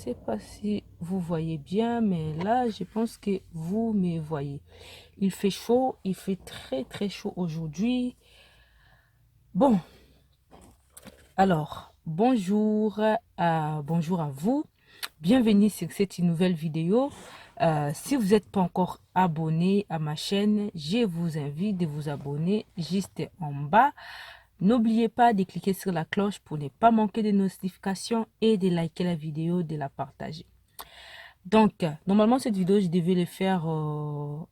sais pas si vous voyez bien, mais là, je pense que vous me voyez. Il fait chaud, il fait très chaud aujourd'hui. Bon, alors, bonjour à vous. Bienvenue sur cette nouvelle vidéo. Si vous n'êtes pas encore abonné à ma chaîne, je vous invite de vous abonner juste en bas. N'oubliez pas de cliquer sur la cloche pour ne pas manquer de notifications et de liker la vidéo, de la partager. Donc, normalement, cette vidéo, je devais le faire, vous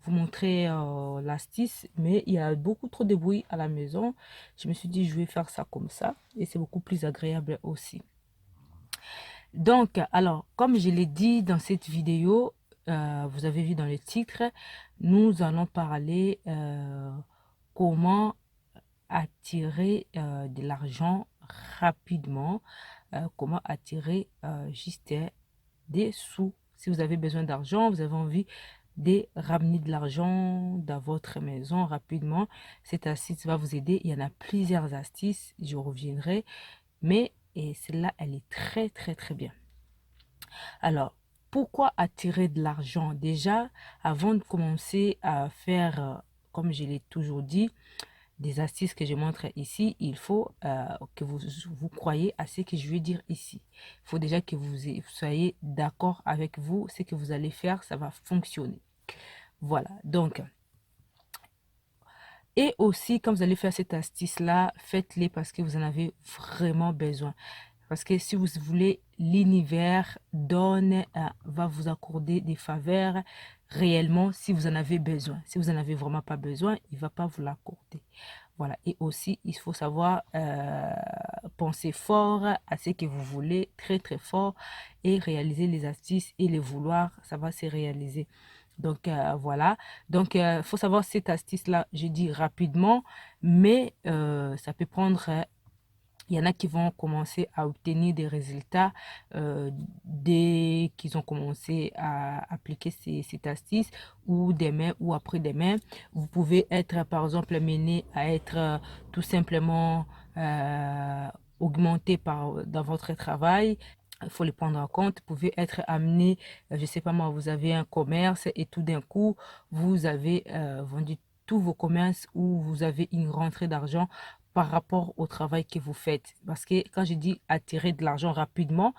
montrer l'astuce, mais il y a beaucoup trop de bruit à la maison. Je me suis dit, je vais faire ça comme ça et c'est beaucoup plus agréable aussi. Donc, alors, comme je l'ai dit dans cette vidéo, vous avez vu dans le titre, nous allons parler comment attirer de l'argent rapidement, comment attirer juste des sous. Si vous avez besoin d'argent, vous avez envie de ramener de l'argent dans votre maison rapidement, cette astuce va vous aider. Il y en a plusieurs astuces, je reviendrai, mais celle-là, elle est très bien. Alors, pourquoi attirer de l'argent? Déjà, avant de commencer à faire, comme je l'ai toujours dit, des astuces que je montre ici, il faut que vous croyez à ce que je vais dire ici. Il faut déjà que vous soyez d'accord avec vous, ce que vous allez faire, ça va fonctionner. Voilà, donc, et aussi, quand vous allez faire cette astuce-là, faites-les parce que vous en avez vraiment besoin. Parce que si vous voulez, l'univers va vous accorder des faveurs réellement si vous en avez besoin. Si vous n'en avez vraiment pas besoin, il ne va pas vous l'accorder. Voilà. Et aussi, il faut savoir penser fort à ce que vous voulez, très fort, et réaliser les astuces et les vouloir, ça va se réaliser. Donc, voilà. Donc, il faut savoir cette astuce-là, je dis rapidement, mais ça peut prendre il y en a qui vont commencer à obtenir des résultats dès qu'ils ont commencé à appliquer cette astuce ou demain ou après-demain. Vous pouvez être, par exemple, mené à être tout simplement augmenté dans votre travail. Il faut le prendre en compte. Vous pouvez être amené, je ne sais pas moi, vous avez un commerce et tout d'un coup, vous avez vendu tous vos commerces ou vous avez une rentrée d'argent par rapport au travail que vous faites. Parce que quand je dis attirer de l'argent rapidement,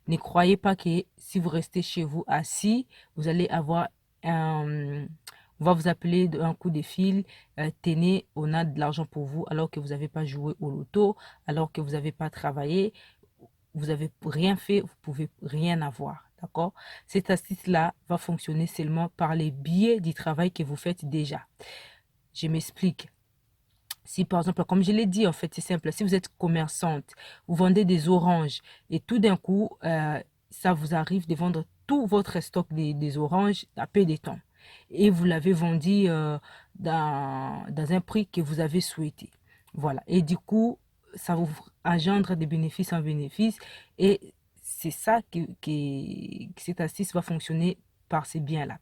ne croyez pas que si vous restez chez vous assis, vous allez avoir un... On va vous appeler d'un coup de fil, tenez, on a de l'argent pour vous alors que vous n'avez pas joué au loto, alors que vous n'avez pas travaillé, vous n'avez rien fait, vous ne pouvez rien avoir. D'accord? Cette astuce-là va fonctionner seulement par les biais du travail que vous faites déjà. Je m'explique. Si par exemple, comme je l'ai dit, en fait, c'est simple. Si vous êtes commerçante, vous vendez des oranges et tout d'un coup, ça vous arrive de vendre tout votre stock des oranges à peu de temps. Et vous l'avez vendu dans un prix que vous avez souhaité. Voilà. Et du coup, ça vous engendre des bénéfices en bénéfices. Et c'est ça que cette astuce va fonctionner par ces biens-là.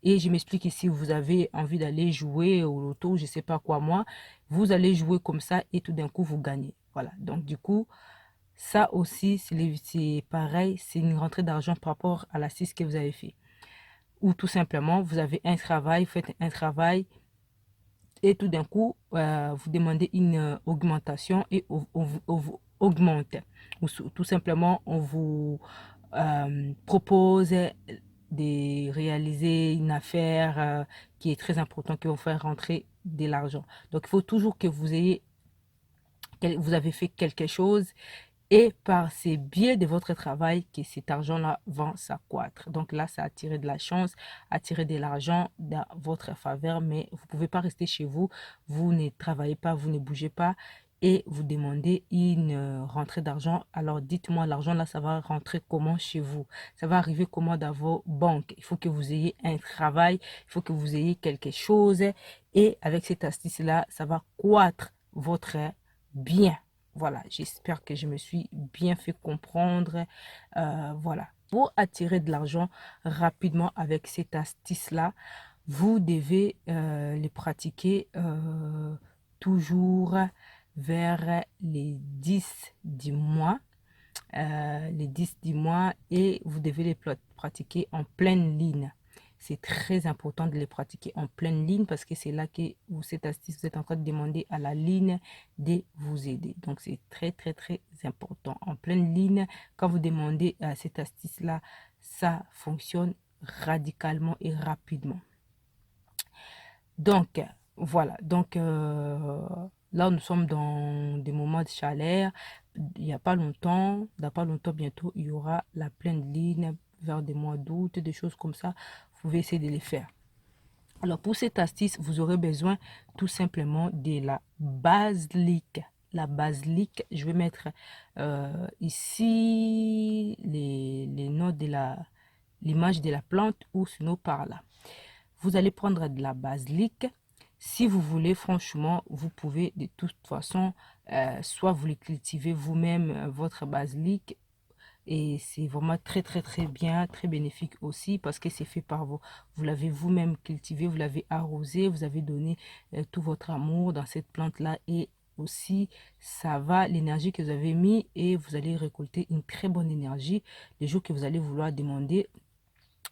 Et je m'explique ici, vous avez envie d'aller jouer au loto, je ne sais pas quoi moi, vous allez jouer comme ça et tout d'un coup, vous gagnez. Voilà, donc du coup, ça aussi, c'est pareil, c'est une rentrée d'argent par rapport à l'assise que vous avez fait. Ou tout simplement, vous avez un travail, vous faites un travail et tout d'un coup, vous demandez une augmentation et on vous augmente. Ou tout simplement, on vous propose de réaliser une affaire qui est très importante, qui va faire rentrer de l'argent. Donc, il faut toujours que vous avez fait quelque chose et par ces biais de votre travail que cet argent-là va s'accroître. Donc là, ça a attiré de la chance, attiré de l'argent dans votre faveur, mais vous ne pouvez pas rester chez vous, vous ne travaillez pas, vous ne bougez pas et vous demandez une rentrée d'argent. Alors dites-moi, l'argent là, ça va rentrer comment chez vous? Ça va arriver comment dans vos banques? Il faut que vous ayez un travail, il faut que vous ayez quelque chose et avec cette astuce-là, ça va croître votre bien. Voilà, j'espère que je me suis bien fait comprendre. Voilà, pour attirer de l'argent rapidement avec cette astuce-là, vous devez les pratiquer toujours vers les 10 du mois. les 10 mois et vous devez les pratiquer en pleine ligne. C'est très important de les pratiquer en pleine ligne parce que c'est là que cette astuce, vous êtes en train de demander à la ligne de vous aider. Donc, c'est très, très, très important. En pleine ligne, quand vous demandez à cette astuce-là, ça fonctionne radicalement et rapidement. Donc, voilà. Donc, là, nous sommes dans des moments de chaleur. Il n'y a pas longtemps, bientôt, il y aura la pleine ligne vers des mois d'août, des choses comme ça. Vous pouvez essayer de les faire. Alors, pour cette astuce, vous aurez besoin tout simplement de la basilic. La basilic, je vais mettre ici les noms de l'image de la plante ou sinon par là. Vous allez prendre de la basilic. Si vous voulez, franchement, vous pouvez de toute façon, soit vous les cultivez vous-même, votre basilic, et c'est vraiment très, très, très bien, très bénéfique aussi parce que c'est fait par vous. Vous l'avez vous-même cultivé, vous l'avez arrosé, vous avez donné tout votre amour dans cette plante-là et aussi, ça va, l'énergie que vous avez mis et vous allez récolter une très bonne énergie les jours que vous allez vouloir demander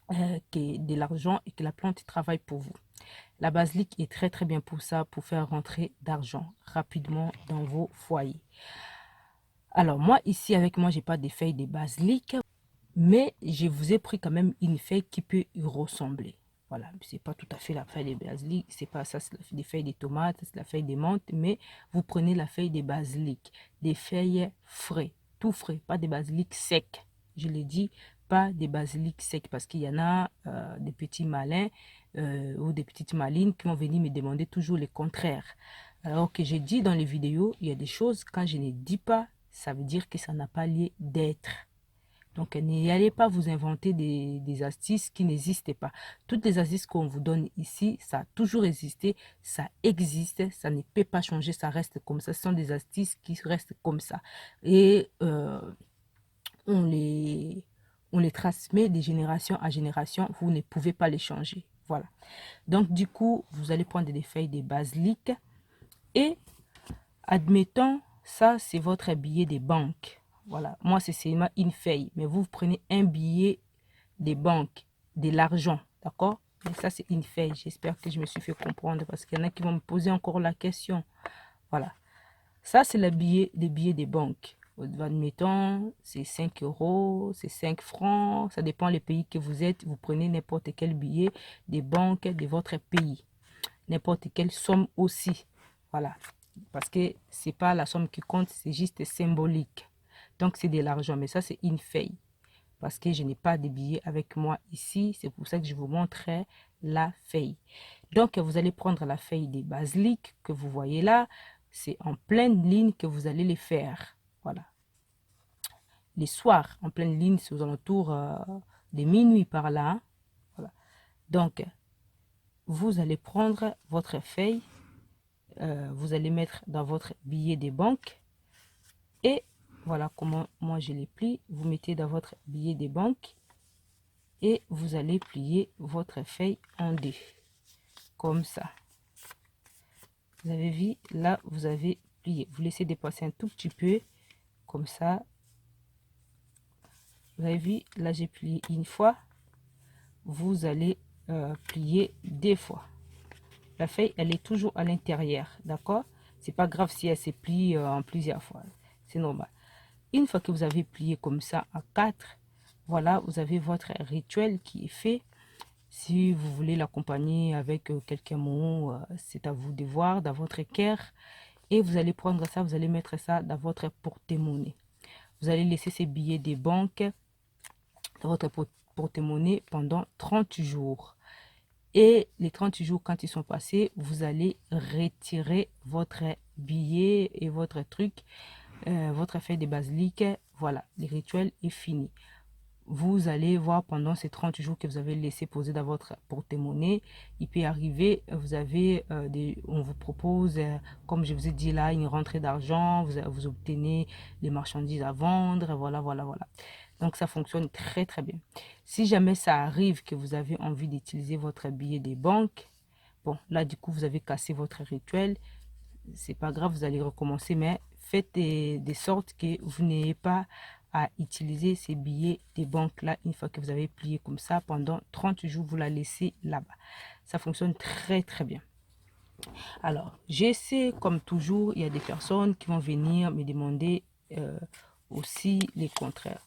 de l'argent et que la plante travaille pour vous. La basilic est très très bien pour ça, pour faire rentrer d'argent rapidement dans vos foyers. Alors moi ici avec moi, j'ai pas des feuilles de basilic, mais je vous ai pris quand même une feuille qui peut y ressembler. Voilà, c'est pas tout à fait la feuille de basilic, c'est pas ça, c'est des feuilles de tomates, c'est la feuille de menthe, mais vous prenez la feuille de basilic, des feuilles frais, tout frais, pas des basilic secs. Je l'ai dit, pas des basilic secs parce qu'il y en a des petits malins ou des petites malines qui vont venir me demander toujours le contraire. Alors que j'ai dit dans les vidéos, il y a des choses, quand je ne dis pas, ça veut dire que ça n'a pas lieu d'être. Donc, n'y allez pas vous inventer des astuces qui n'existent pas. Toutes les astuces qu'on vous donne ici, ça a toujours existé, ça existe, ça ne peut pas changer, ça reste comme ça. Ce sont des astuces qui restent comme ça. Et on les transmet de génération à génération. Vous ne pouvez pas les changer. Voilà. Donc, du coup, vous allez prendre des feuilles de basilic et, admettons, ça, c'est votre billet de banque. Voilà, moi c'est seulement une feuille, mais vous prenez un billet des banques, de l'argent, d'accord? Mais ça c'est une feuille, j'espère que je me suis fait comprendre parce qu'il y en a qui vont me poser encore la question. Voilà, ça c'est le billet, les billets des banques. Admettons, c'est 5 euros, c'est 5 francs, ça dépend des pays que vous êtes. Vous prenez n'importe quel billet des banques de votre pays, n'importe quelle somme aussi. Voilà, parce que c'est pas la somme qui compte, c'est juste symbolique. Donc c'est de l'argent, mais ça c'est une feuille parce que je n'ai pas de billets avec moi ici. C'est pour ça que je vous montrerai la feuille. Donc, vous allez prendre la feuille de basilic que vous voyez là. C'est en pleine ligne que vous allez les faire. Voilà. Les soirs, en pleine ligne, c'est aux alentours de minuit par là. Voilà. Donc, vous allez prendre votre feuille. Vous allez mettre dans votre billet de banque. Et voilà comment moi je les plie. Vous mettez dans votre billet de banque. Et vous allez plier votre feuille en deux, comme ça. Vous avez vu, là, vous avez plié. Vous laissez dépasser un tout petit peu, comme ça. Vous avez vu, là, j'ai plié une fois. Vous allez plier deux fois. La feuille, elle est toujours à l'intérieur, d'accord? C'est pas grave si elle se plie en plusieurs fois. C'est normal. Une fois que vous avez plié comme ça à 4, voilà, vous avez votre rituel qui est fait. Si vous voulez l'accompagner avec quelques mots, c'est à vous de voir dans votre cœur. Et vous allez prendre ça, vous allez mettre ça dans votre porte-monnaie. Vous allez laisser ces billets des banques dans votre porte-monnaie pendant 30 jours. Et les 30 jours, quand ils sont passés, vous allez retirer votre billet et votre truc, votre feuille de basilic. Voilà, le rituel est fini. Vous allez voir pendant ces 30 jours que vous avez laissé poser dans votre porte-monnaie, il peut arriver, vous avez on vous propose, comme je vous ai dit là, une rentrée d'argent, vous obtenez les marchandises à vendre, voilà, voilà, voilà. Donc ça fonctionne très très bien. Si jamais ça arrive que vous avez envie d'utiliser votre billet des banques, bon, là du coup vous avez cassé votre rituel, c'est pas grave, vous allez recommencer, mais faites des sortes que vous n'ayez pas à utiliser ces billets des banques là. Une fois que vous avez plié comme ça, pendant 30 jours, vous la laissez là-bas. Ça fonctionne très très bien. Alors, j'essaie comme toujours, il y a des personnes qui vont venir me demander aussi les contraires.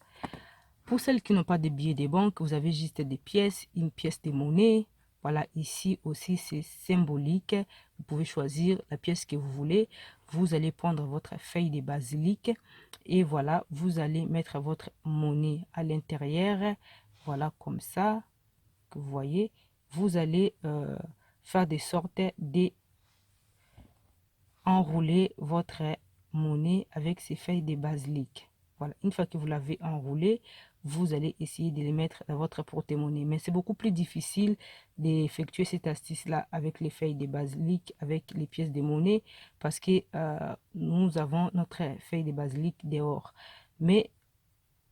Pour celles qui n'ont pas de billets des banques, vous avez juste des pièces, une pièce de monnaie. Voilà, ici aussi, c'est symbolique. Vous pouvez choisir la pièce que vous voulez. Vous allez prendre votre feuille de basilic et voilà, vous allez mettre votre monnaie à l'intérieur. Voilà, comme ça, que vous voyez. Vous allez faire des sortes d'enrouler votre monnaie avec ces feuilles de basilic. Voilà, une fois que vous l'avez enroulé, vous allez essayer de les mettre dans votre porte-monnaie. Mais c'est beaucoup plus difficile d'effectuer cette astuce-là avec les feuilles de basilic, avec les pièces de monnaie, parce que nous avons notre feuille de basilic dehors. Mais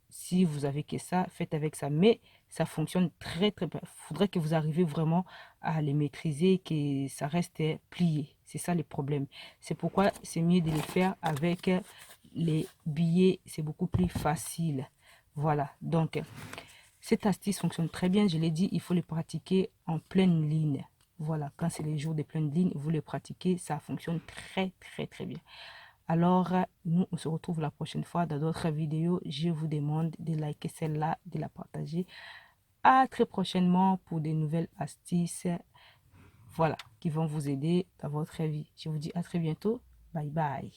si vous avez que ça, faites avec ça. Mais ça fonctionne très très bien. Il faudrait que vous arriviez vraiment à les maîtriser, que ça reste plié. C'est ça le problème. C'est pourquoi c'est mieux de les faire avec les billets. C'est beaucoup plus facile. Voilà. Donc, cette astuce fonctionne très bien. Je l'ai dit, il faut le pratiquer en pleine ligne. Voilà. Quand c'est les jours de pleine ligne, vous le pratiquez. Ça fonctionne très très très bien. Alors, nous, on se retrouve la prochaine fois dans d'autres vidéos. Je vous demande de liker celle-là, de la partager. À très prochainement pour des nouvelles astuces, voilà, qui vont vous aider dans votre vie. Je vous dis à très bientôt. Bye bye.